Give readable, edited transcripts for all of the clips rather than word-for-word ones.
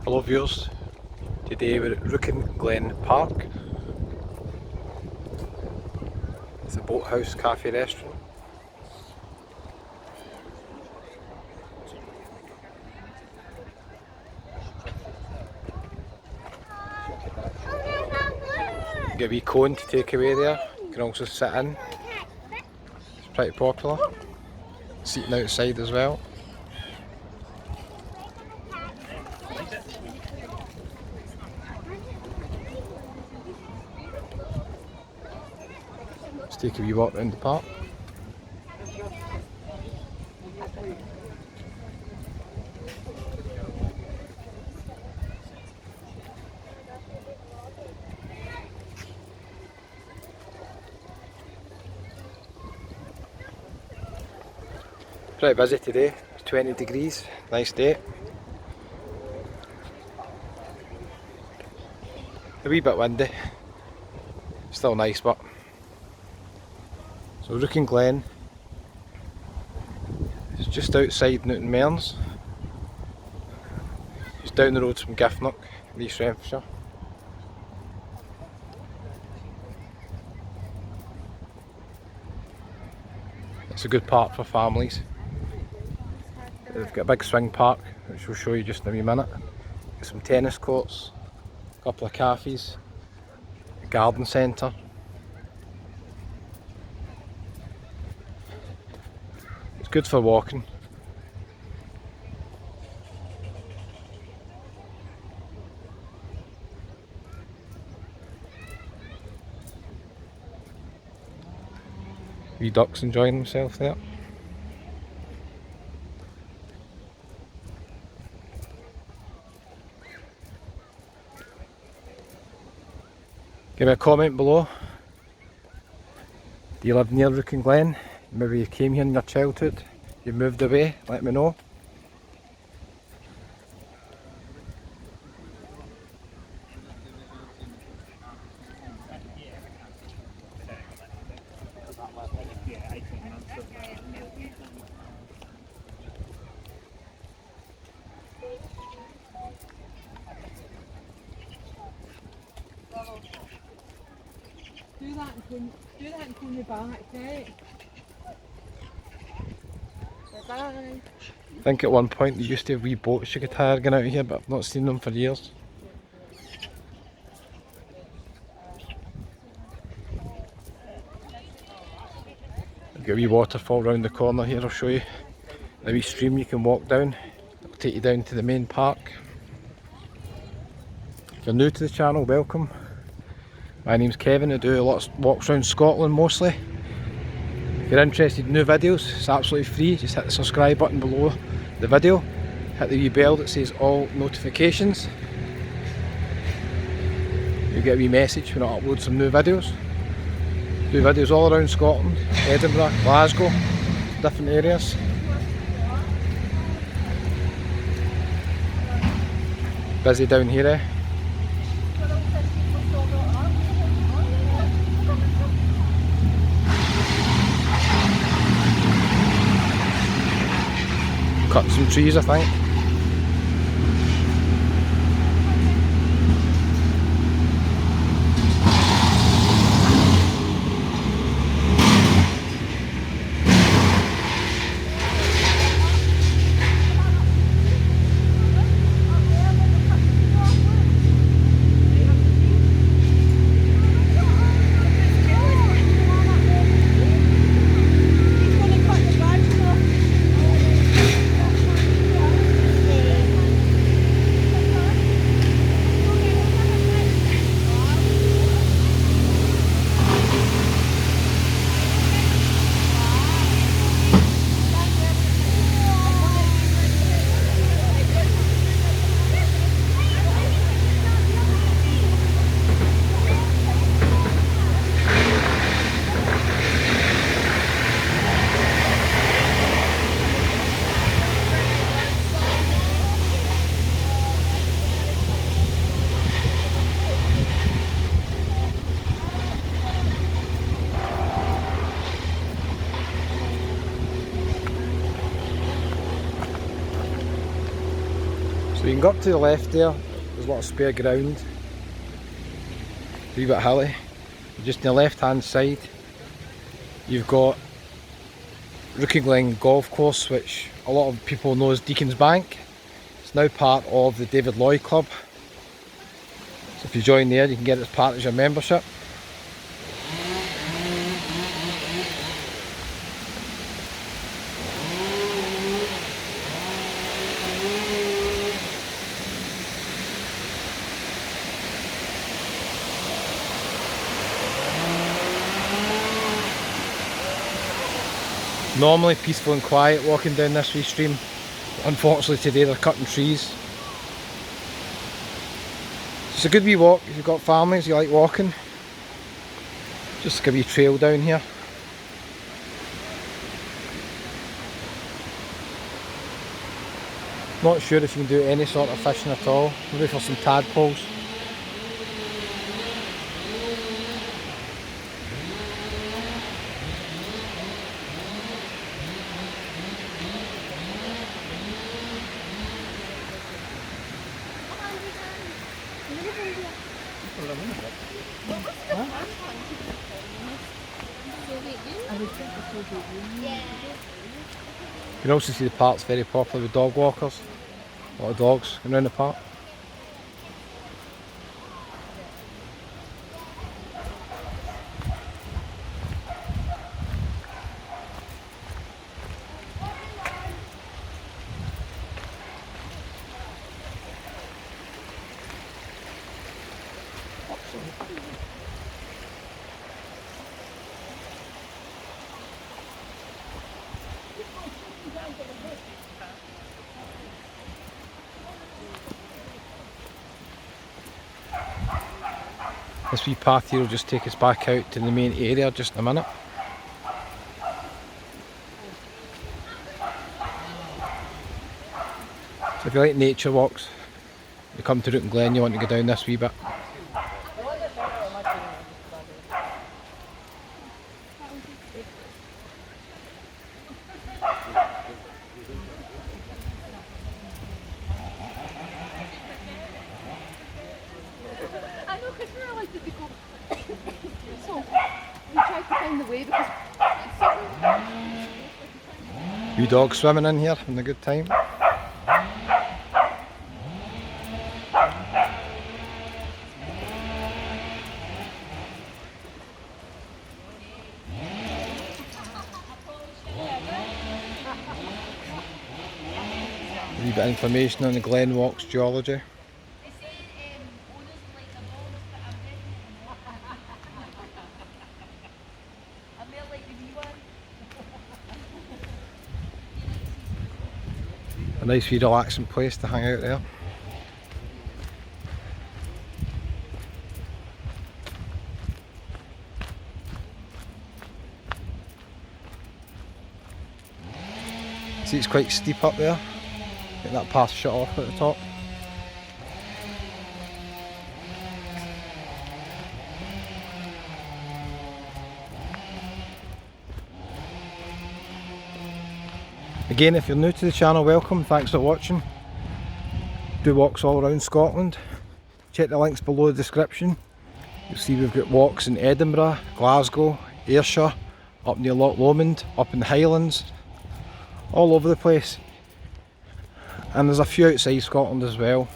Hello viewers, today we're at RoukenGlen Park. It's a boathouse cafe restaurant. Get a wee cone to take away there, you can also sit in. It's pretty popular. Seating outside as well. Let's take a wee walk around the park. Pretty busy today, it's 20 degrees, nice day. A wee bit windy, still nice but. So RoukenGlen is just outside Newton Mearns, just down the road from Giffnock, East Renfrewshire. It's a good park for families. They've got a big swing park, which we'll show you just in a wee minute. Got some tennis courts, a couple of cafes, a garden centre. It's good for walking. Wee ducks enjoying themselves there. Give me a comment below. Do you live near RoukenGlen? Maybe you came here in your childhood, you moved away, let me know. Do that and clean your back, right? Bye. I think at one point there used to have wee boats you could hire going out here, but I've not seen them for years. I've got a wee waterfall round the corner here, I'll show you. A wee stream you can walk down, it'll take you down to the main park. If you're new to the channel, welcome. My name's Kevin, I do lots of walks around Scotland mostly. If you're interested in new videos, it's absolutely free, just hit the subscribe button below the video. Hit the wee bell that says all notifications. You'll get a wee message when I upload some new videos. Do videos all around Scotland, Edinburgh, Glasgow, different areas. Busy down here, eh? Cutting some trees, I think. So you can go up to the left there, there's a lot of spare ground, a wee bit hilly. Just on the left hand side you've got RoukenGlen golf course, which a lot of people know as Deacon's Bank. It's now part of the David Lloyd Club, so if you join there you can get it as part of your membership. Normally peaceful and quiet walking down this wee stream. Unfortunately today they're cutting trees. It's a good wee walk if you've got families, you like walking. Just a wee trail down here. Not sure if you can do any sort of fishing at all. Maybe for some tadpoles. You can also see the park's very popular with dog walkers. A lot of dogs going around the park. This wee path here will just take us back out to the main area just in a minute. So if you like nature walks, you come to RoukenGlen, you want to go down this wee bit. Wee dogs swimming in here, having a good time. A wee bit of information on the Glen Walks geology. A nice wee relaxing place to hang out there. See, it's quite steep up there. Get that path shut off at the top. Again, if you're new to the channel, welcome, thanks for watching. Do walks all around Scotland. Check the links below the description. You'll see we've got walks in Edinburgh, Glasgow, Ayrshire, up near Loch Lomond, up in the Highlands, all over the place. And there's a few outside Scotland as well.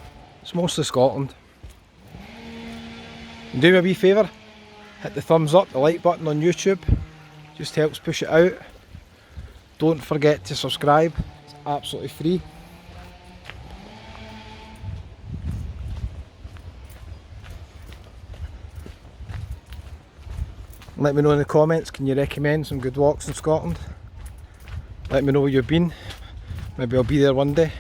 It's mostly Scotland. And do me a wee favour, hit the thumbs up, the like button on YouTube, just helps push it out. Don't forget to subscribe, it's absolutely free. Let me know in the comments, can you recommend some good walks in Scotland? Let me know where you've been, maybe I'll be there one day.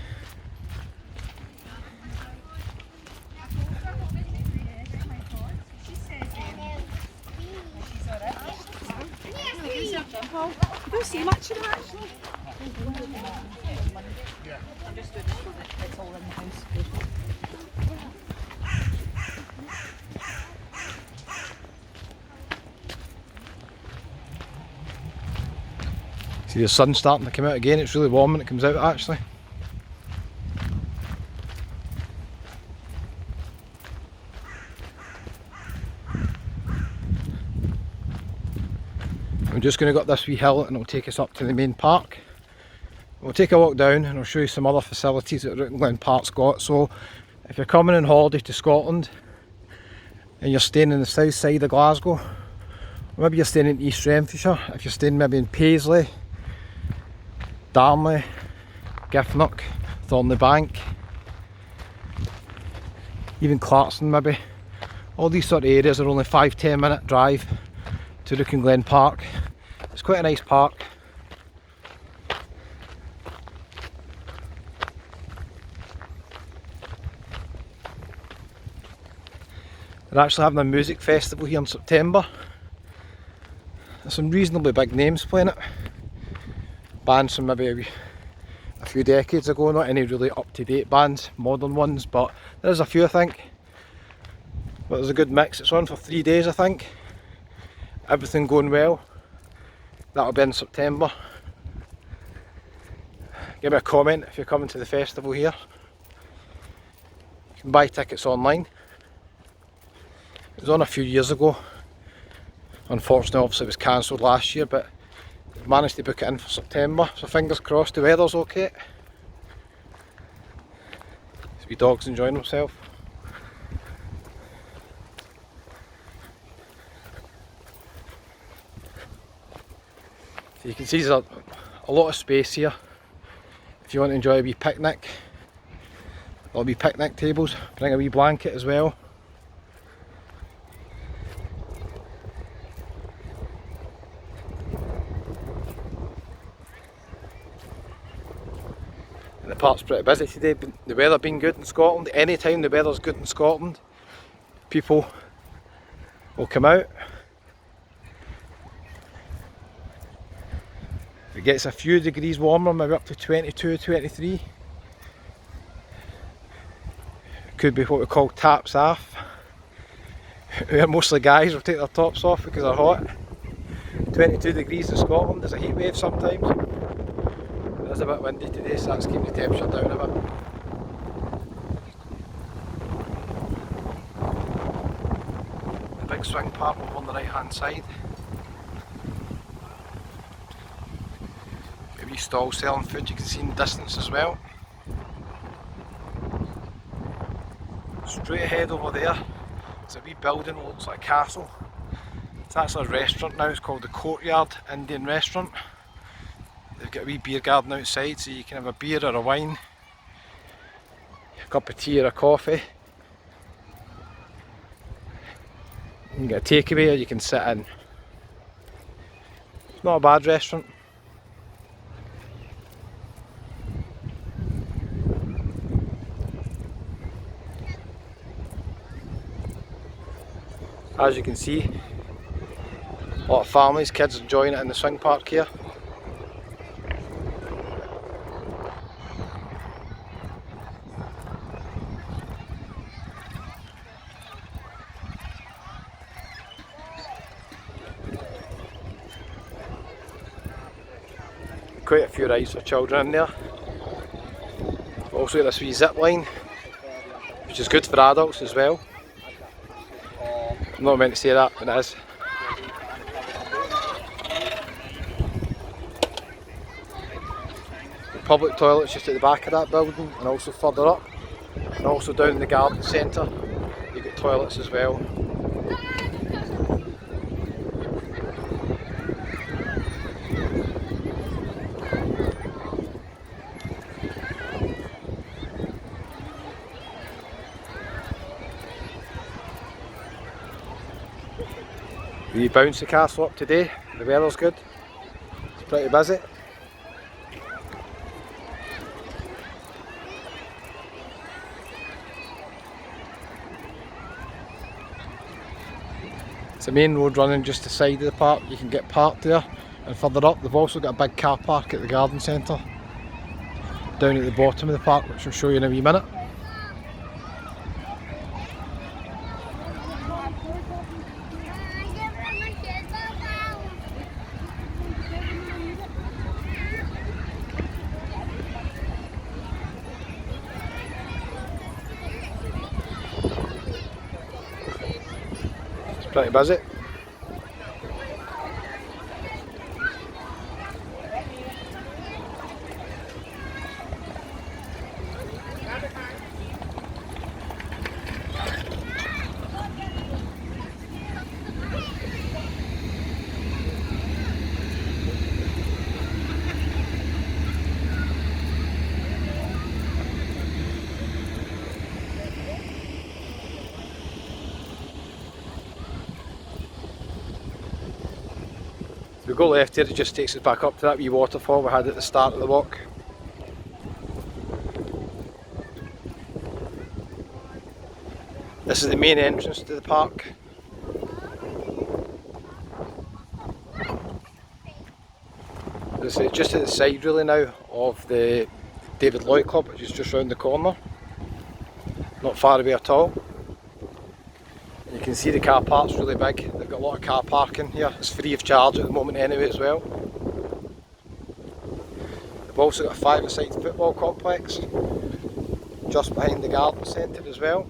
I don't see much of it actually. It's all in the house. See the sun starting to come out again, it's really warm when it comes out actually. I'm just going to go up this wee hill and it'll take us up to the main park. We'll take a walk down and I'll show you some other facilities that RoukenGlen Park's got. So if you're coming on holiday to Scotland and you're staying in the south side of Glasgow, or maybe you're staying in East Renfrewshire, if you're staying maybe in Paisley, Darnley, Giffnock, Thornleybank, even Clarkson maybe, all these sort of areas are only 5-10 minute drive to RoukenGlen Park. It's quite a nice park. They're actually having a music festival here in September. There's some reasonably big names playing it. Bands from maybe a few decades ago, not any really up-to-date bands, modern ones, but there is a few I think. But there's a good mix. It's on for 3 days I think. Everything going well. That'll be in September. Give me a comment if you're coming to the festival here. You can buy tickets online. It was on a few years ago. Unfortunately, obviously it was cancelled last year, but managed to book it in for September, so fingers crossed the weather's okay. This wee dog's enjoying himself. So you can see there's a lot of space here if you want to enjoy a wee picnic. There'll be picnic tables, bring a wee blanket as well. The park's pretty busy today. The weather being good in Scotland. Anytime the weather's good in Scotland, people will come out. It gets a few degrees warmer, maybe up to 22, 23. Could be what we call taps off. Where mostly guys will take their tops off because they're hot. 22 degrees in Scotland, there's a heat wave sometimes. It is a bit windy today, so that's keeping the temperature down a bit. The big swing park over on the right hand side. A wee stall selling food you can see in the distance as well. Straight ahead over there, there's a wee building that looks like a castle. It's actually a restaurant now, it's called the Courtyard Indian Restaurant. They've got a wee beer garden outside, so you can have a beer or a wine, a cup of tea or a coffee. You can get a takeaway or you can sit in. It's not a bad restaurant. As you can see, a lot of families, kids enjoying it in the swing park here. Quite a few rides for children in there. We've also got this wee zip line, which is good for adults as well. I'm not meant to say that, but it is. The public toilet's just at the back of that building and also further up. And also down in the garden centre, you've got toilets as well. The bouncy castle up today, the weather's good, it's pretty busy. It's a main road running just the side of the park, you can get parked there, and further up they've also got a big car park at the garden centre down at the bottom of the park, which I'll show you in a wee minute. Pretty busy. go left here, it just takes us back up to that wee waterfall we had at the start of the walk. This is the main entrance to the park. It's just at the side really now of the David Lloyd Club, which is just round the corner. Not far away at all. You can see the car park's really big. They've got a lot of car parking here. It's free of charge at the moment anyway as well. They've also got a five-a-side football complex just behind the garden centre as well.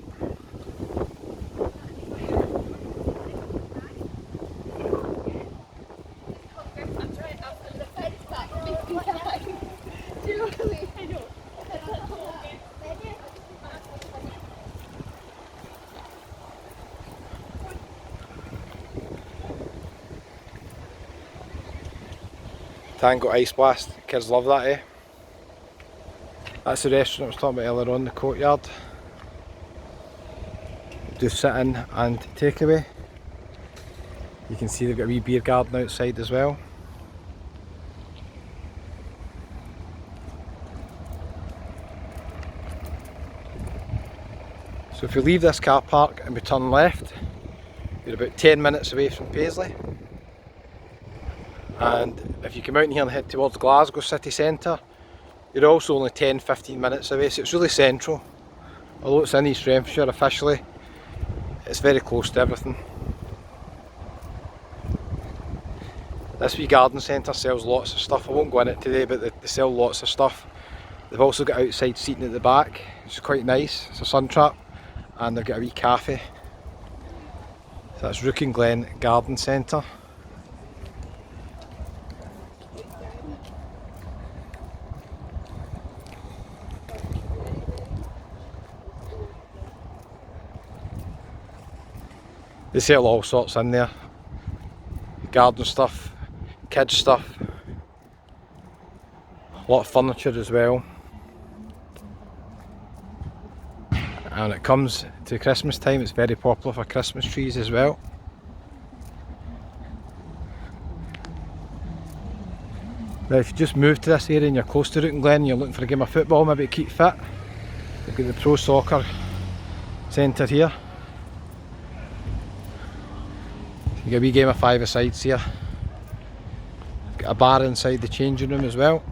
Tango Ice Blast, kids love that, eh? That's the restaurant I was talking about earlier on, the courtyard. Do sit in and takeaway. You can see they've got a wee beer garden outside as well. So if you leave this car park and we turn left, you're about 10 minutes away from Paisley. And if you come out in here and head towards Glasgow city centre, you're also only 10-15 minutes away, so it's really central. Although it's in East Renfrewshire officially, it's very close to everything. This wee garden centre sells lots of stuff. I won't go in it today, but they sell lots of stuff. They've also got outside seating at the back, which is quite nice. It's a sun trap, and they've got a wee cafe. So that's RoukenGlen Garden Centre. They sell all sorts in there. Garden stuff, kids stuff, a lot of furniture as well. And when it comes to Christmas time, it's very popular for Christmas trees as well. Now if you just move to this area and you're close to RoukenGlen and you're looking for a game of football, maybe to keep fit, you've got the Pro Soccer Centre here. You got a wee game of five-a-sides here. Got a bar inside the changing room as well.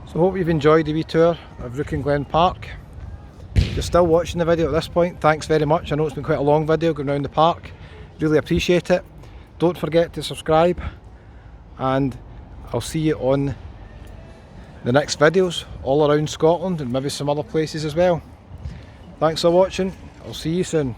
So I hope you've enjoyed the wee tour of RoukenGlen Park. If you're still watching the video at this point, thanks very much. I know it's been quite a long video going around the park. Really appreciate it. Don't forget to subscribe, and I'll see you on the next videos all around Scotland and maybe some other places as well. Thanks for watching. I'll see you soon.